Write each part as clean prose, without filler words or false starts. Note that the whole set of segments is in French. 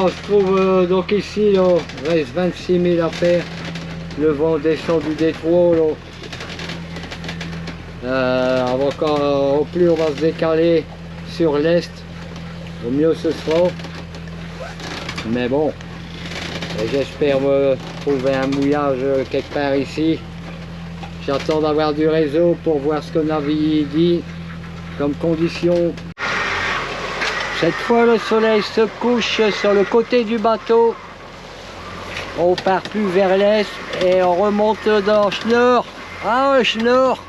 On se trouve donc ici, là, il reste 26 000 à faire. Le vent descend du détroit. Au plus on va se décaler sur l'est, au mieux ce sera. Mais bon, j'espère me trouver un mouillage quelque part ici. J'attends d'avoir du réseau pour voir ce que Navi dit comme condition. Cette fois le soleil se couche sur le côté du bateau. On part plus vers l'est et on remonte dans Schnorr. Ah ouais, Schnorr,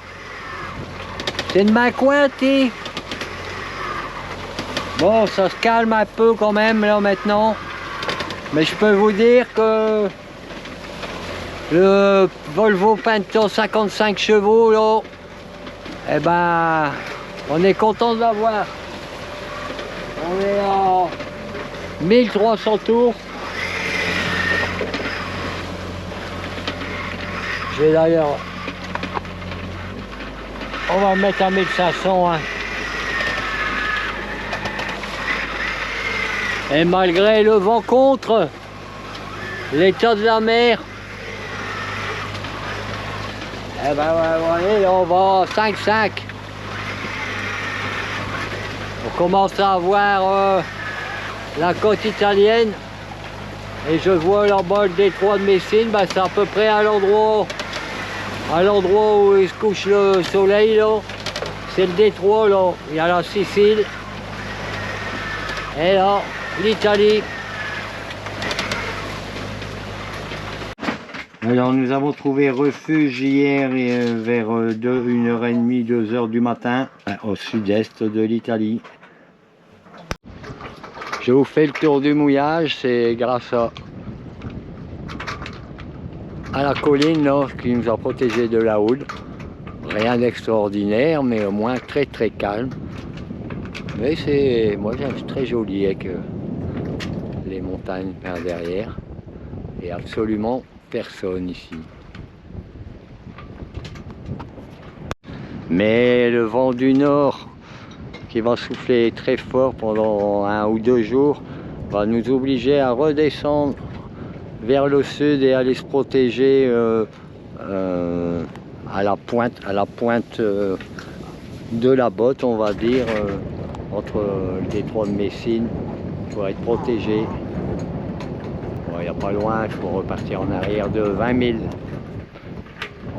c'est de ma cointé. Bon, ça se calme un peu quand même là maintenant. Mais je peux vous dire que le Volvo Phantom 55 chevaux là, eh ben, on est content de l'avoir. On est à 1300 tours. Je vais d'ailleurs, on va mettre à 1500. Hein. Et malgré le vent contre, l'état de la mer, eh ben vous voyez, là on va à 5,5. On commence à voir la côte italienne. Et je vois là-bas le détroit de Messine, ben c'est à peu près à l'endroit où il se couche le soleil là. C'est le détroit là, il y a la Sicile. Et là, l'Italie. Alors nous avons trouvé refuge hier vers 1h30, 2h du matin, au sud-est de l'Italie. Je vous fais le tour du mouillage, c'est grâce à la colline là, qui nous a protégé de la houle. Rien d'extraordinaire, mais au moins très très calme. Mais c'est, moi j'aime, très joli avec les montagnes par derrière. Et absolument personne ici. Mais le vent du nord qui va souffler très fort pendant 1 ou 2 jours va nous obliger à redescendre vers le sud et aller se protéger à la pointe de la botte, on va dire, entre le détroit de Messine pour être protégé. Bon, il n'y a pas loin, il faut repartir en arrière de 20 000.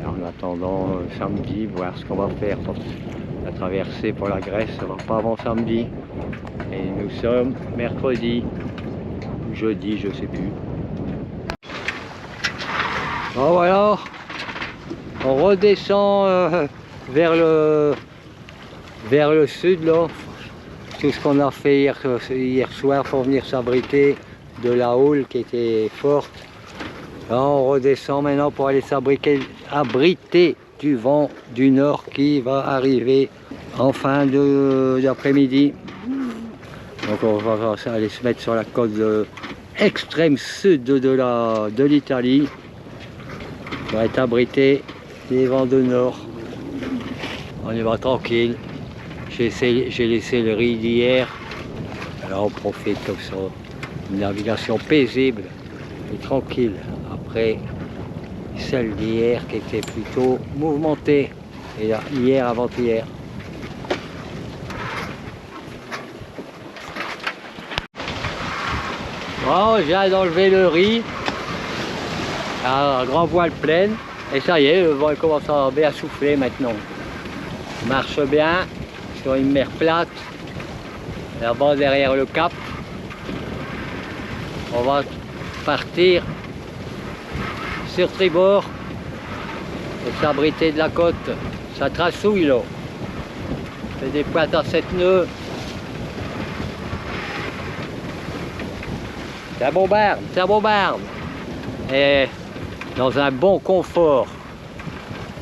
En attendant samedi, voir ce qu'on va faire. La traversée pour la Grèce, ça va pas avant samedi. Et nous sommes mercredi, ou jeudi, je sais plus. Bon voilà, on redescend vers le sud là. Tout ce qu'on a fait hier soir pour venir s'abriter de la houle qui était forte. Là, on redescend maintenant pour aller s'abriter du vent du nord qui va arriver en fin d'après-midi. Donc on va aller se mettre sur la côte extrême sud de l'Italie. On va être abrité des vents de nord. On y va tranquille. J'ai laissé le riz d'hier. Alors on profite comme ça. Une navigation paisible et tranquille. Après celle d'hier qui était plutôt mouvementée. Et là, hier, avant-hier. Bon, je viens d'enlever le riz. À grand voile pleine. Et ça y est, le vent commence à bien souffler maintenant. Il marche bien sur une mer plate. Là-bas derrière le cap. On va partir sur tribord pour s'abriter de la côte. Ça trassouille là. C'est des pointes à 7 nœuds. Ça bombarde. Et dans un bon confort.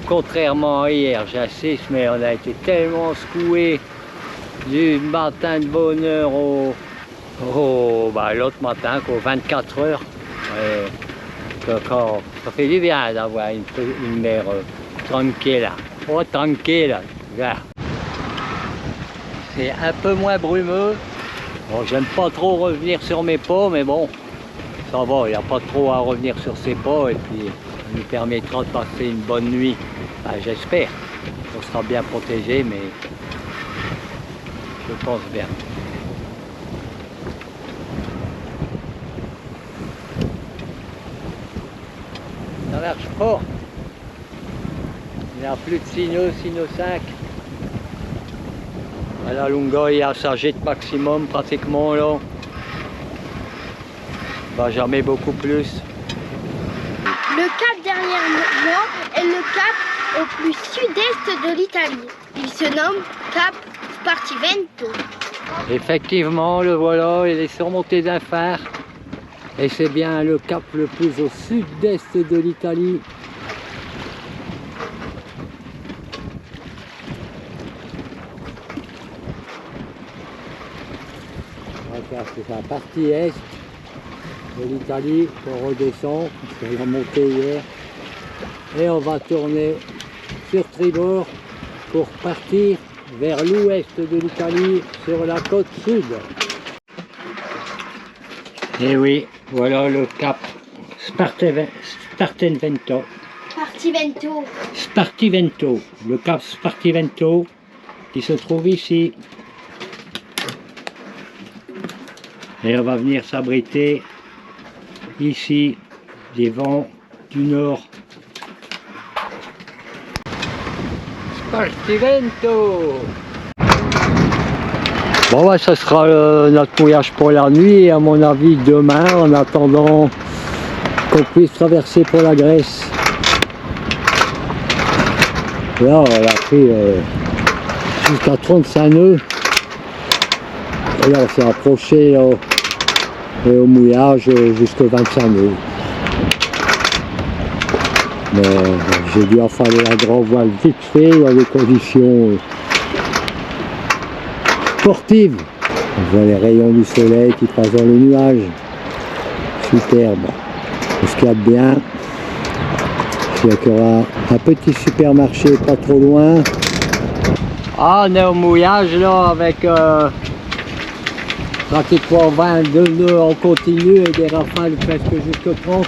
Contrairement à hier, j'insiste, mais on a été tellement secoué du matin de bonne heure l'autre matin, qu'aux 24 heures. Ça fait du bien d'avoir une mer tranquille. Oh, tranquille. C'est un peu moins brumeux. Bon, j'aime pas trop revenir sur mes pas, mais bon, ça va, il n'y a pas trop à revenir sur ses pas et puis ça nous permettra de passer une bonne nuit. Ben, j'espère. On sera bien protégé, mais je pense bien. Ça marche pas. Il n'y a plus de signaux, signaux 5. À la Lunga, il y a sa jette maximum pratiquement là. Bah, jamais beaucoup plus. Le cap dernièrement est le cap au plus sud-est de l'Italie. Il se nomme Cap Spartivento. Effectivement, le voilà, il est surmonté d'un phare. Et c'est bien le cap le plus au sud-est de l'Italie. C'est la partie est de l'Italie qu'on redescend, parce qu'on a monté hier. Et on va tourner sur tribord pour partir vers l'ouest de l'Italie sur la côte sud. Et oui, voilà le cap Spartivento. Spartivento. Spartivento, le cap Spartivento qui se trouve ici. Et on va venir s'abriter ici des vents du nord. Spartivento. Bon, bah, ça sera notre voyage pour la nuit et à mon avis demain, en attendant qu'on puisse traverser pour la Grèce. Là, on a pris jusqu'à 35 nœuds. Et là, on s'est approché au mouillage jusqu'à 25 nœuds. Mais j'ai dû affaler la grand voile vite fait dans des conditions sportives. On voit les rayons du soleil qui passent dans les nuages. Superbe. Et ce qu'il y a de bien, c'est qu'il y aura un petit supermarché pas trop loin. Ah, on est au mouillage là avec pratiquement 22 nœuds en continu et des rafales presque jusqu'à 30.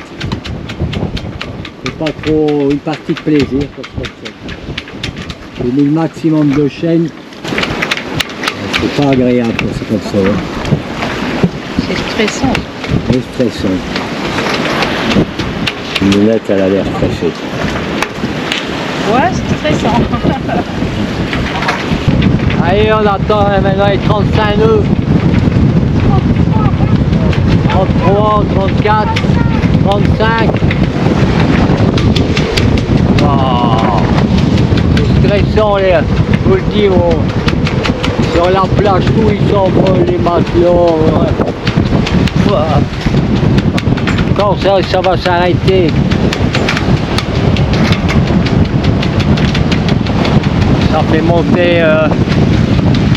C'est pas trop une partie de plaisir pour ce que c'est. J'ai mis le maximum de chaînes. C'est pas agréable quand c'est comme ça. C'est stressant. C'est stressant. Une lunette, elle a l'air stressée. Ouais, c'est stressant. Allez, on attend maintenant les 35 nœuds. 33, 34, 35. Oh, c'est stressant, je vous le dis, sur la plage, tout ils s'envolent, les matelots. Ouais. Quand ça va s'arrêter? Ça fait monter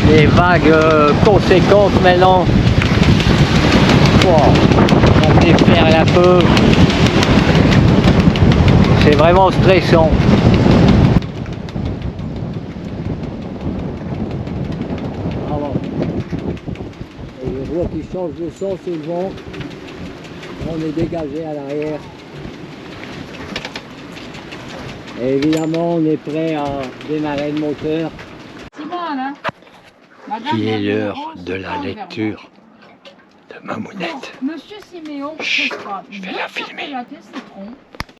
des vagues conséquentes maintenant. On déferle un peu. C'est vraiment stressant. Alors, et je vois qu'il change de sens le vent. On est dégagé à l'arrière. Et évidemment, on est prêt à démarrer le moteur. Il est l'heure de la lecture de Mamounette. Monsieur Siméon, Chut, je vais la filmer.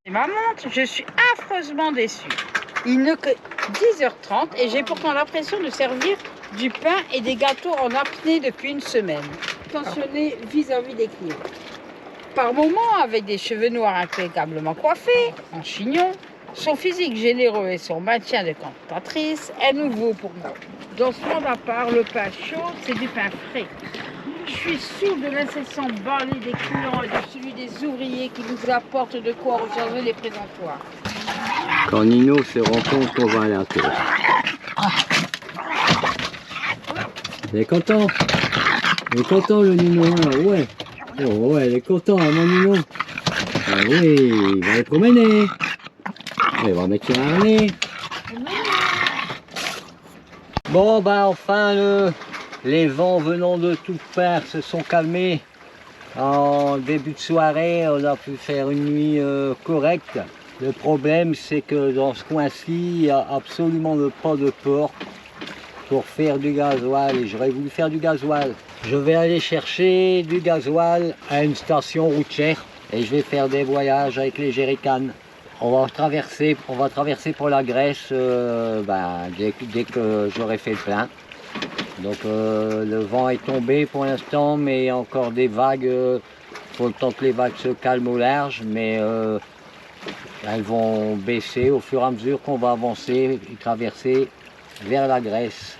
Et ma montre, je suis affreusement déçue. Il n'est que 10h30 et j'ai pourtant l'impression de servir du pain et des gâteaux en apnée depuis une semaine. Attentionné vis-à-vis des clients. Par moments, avec des cheveux noirs impeccablement coiffés, en chignon, son physique généreux et son maintien de cantatrice est nouveau pour moi. Dans ce monde à part, le pain chaud, c'est du pain frais. Je suis sourde de l'incessant balai des clients et de celui des ouvriers qui nous apportent de quoi recharger les présentoirs. Quand Nino se rend compte qu'on va à la tour. Il est content. Il est content le Nino, hein, ouais. Oh ouais, il est content, hein, mon Nino. Ah oui, il va aller promener. Il va mettre sur un nez. Bon, bah enfin Les vents venant de toutes parts se sont calmés. En début de soirée, on a pu faire une nuit correcte. Le problème, c'est que dans ce coin-ci, il n'y a absolument pas de port pour faire du gasoil. Et j'aurais voulu faire du gasoil. Je vais aller chercher du gasoil à une station routière et je vais faire des voyages avec les jerrycans. On va traverser pour la Grèce dès que j'aurai fait le plein. Donc le vent est tombé pour l'instant, mais il y a encore des vagues. Faut le temps que les vagues se calment au large, mais elles vont baisser au fur et à mesure qu'on va avancer et traverser vers la Grèce.